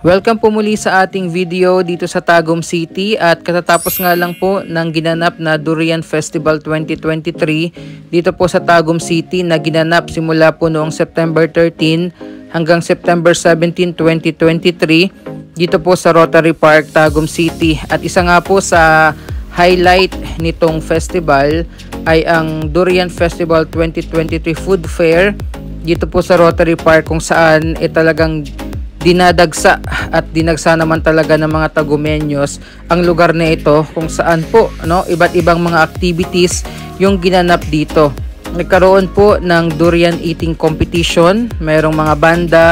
Welcome po muli sa ating video dito sa Tagum City at katatapos nga lang po ng ginanap na Durian Festival 2023 dito po sa Tagum City na ginanap simula po noong September 13 hanggang September 17, 2023 dito po sa Rotary Park, Tagum City. At isa nga po sa highlight nitong festival ay ang Durian Festival 2023 Food Fair dito po sa Rotary Park, kung saan talagang dinadagsa at dinagsa naman talaga ng mga Tagumeños ang lugar na ito, kung saan po iba't ibang mga activities yung ginanap dito. Nagkaroon po ng durian eating competition, mayroong mga banda,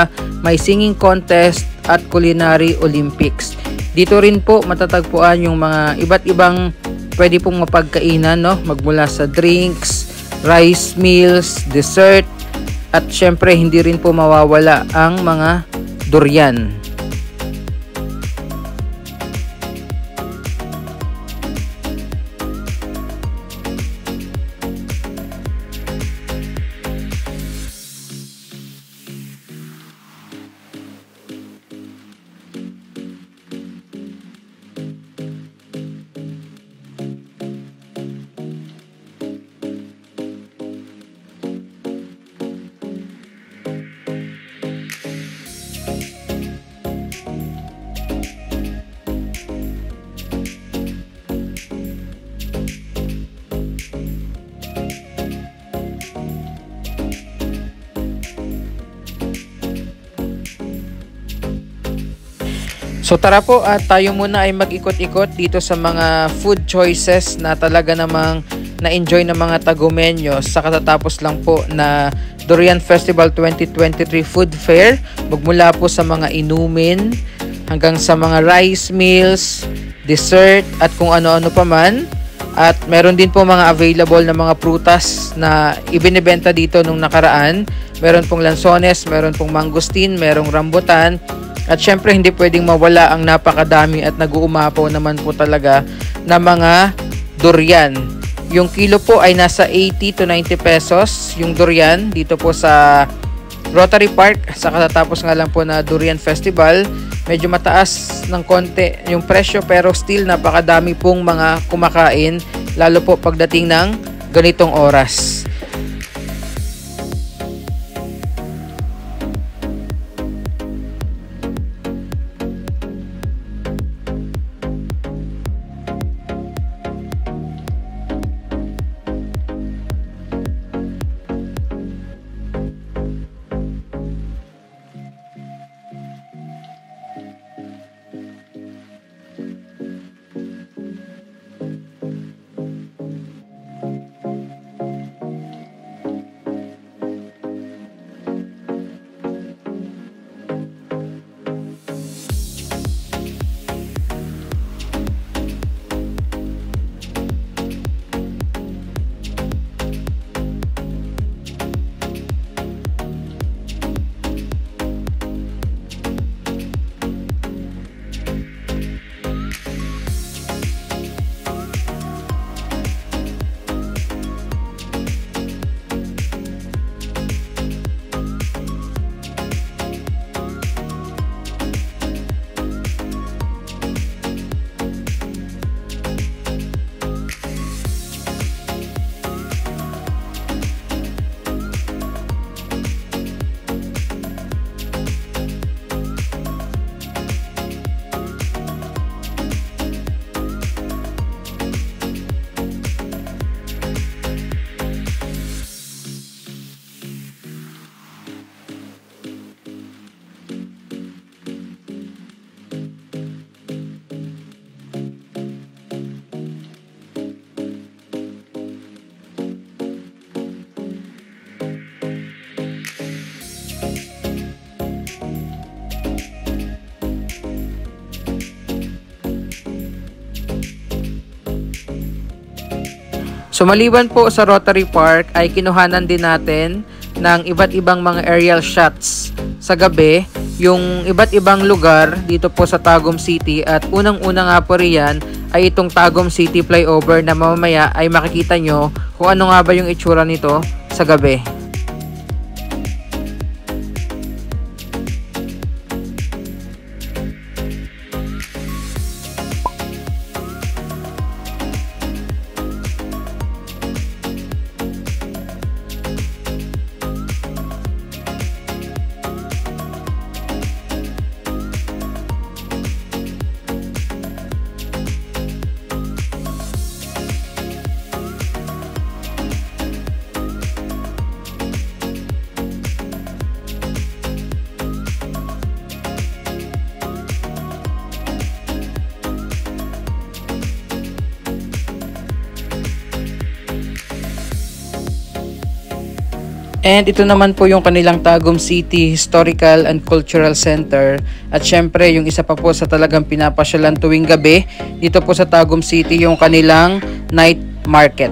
may singing contest at culinary Olympics. Dito rin po matatagpuan yung mga iba't ibang pwede pong mapagkainan, magmula sa drinks, rice meals, dessert, at syempre hindi rin po mawawala ang mga durian. So tara po at tayo muna ay mag-ikot-ikot dito sa mga food choices na talaga namang na-enjoy ng mga Tagumeños sa katatapos lang po na Durian Festival 2023 Food Fair. Magmula po sa mga inumin hanggang sa mga rice meals, dessert at kung ano-ano pa man. At meron din po mga available na mga prutas na ibinibenta dito nung nakaraan. Meron pong lansones, meron pong mangosteen, merong rambutan. At syempre hindi pwedeng mawala ang napakadami at nag-uumapaw naman po talaga na mga durian. Yung kilo po ay nasa 80 to 90 pesos yung durian dito po sa Rotary Park sa katatapos nga lang po na Durian Festival. Medyo mataas ng konti yung presyo pero still napakadami pong mga kumakain, lalo po pagdating ng ganitong oras. So maliban po sa Rotary Park ay kinuhanan din natin ng iba't ibang mga aerial shots sa gabi, yung iba't ibang lugar dito po sa Tagum City. At unang-una nga po riyan ay itong Tagum City flyover na mamaya ay makikita nyo kung ano nga ba yung itsura nito sa gabi. And ito naman po yung kanilang Tagum City Historical and Cultural Center. At syempre, yung isa pa po sa talagang pinapasyalan tuwing gabi dito po sa Tagum City, yung kanilang night market.